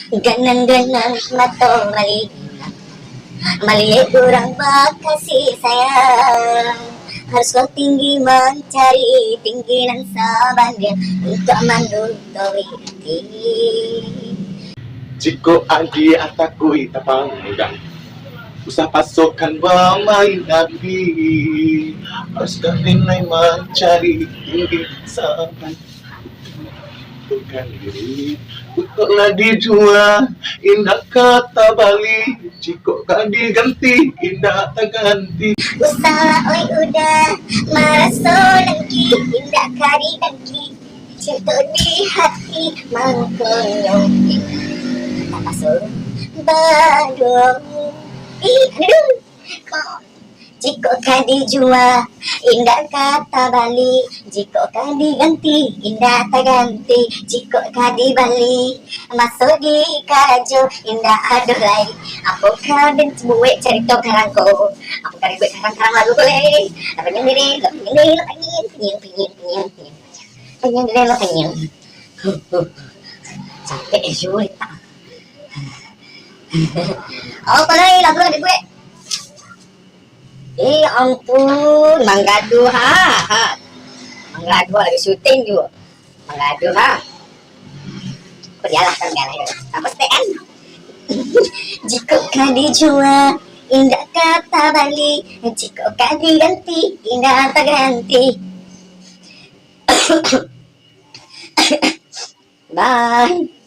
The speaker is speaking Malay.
Ganang-ganang mato malina, maliit kurang makasih sayang. Harus kau tinggi mencari tinggi dan sabar dia untuk menutupi hati. Jiko adi atakui tapanggang usah pasukan bermain api. Harus kerinai mencari tinggi sampai bukan diri. Untuklah dijual indah kata Bali. Jiko kan diganti indah tak ganti. Usah oi udah merasa lagi indah kari dengki cinta di hati mengkonyong tak masuk badung. Aduh, kok jika kan dijual indah kata Bali, jika kan diganti indah tak ganti, jika kan dibali masuk di kaju indah aduhai. Apa kau dan buat cerita karangko, apa kau buat karang-karang lagu boleh, apa yang diri lo penyin diri lo penyin capek sulit tak. Oh boleh lagu ada gue. Ampun, Manggadu ha. Manggadu lagi syuting juga. Manggadu ha. Pergilah kan gana itu. Apa STN? Jika kau dijual indah kata Bali, jika kau diganti indah tak ganti. Bye.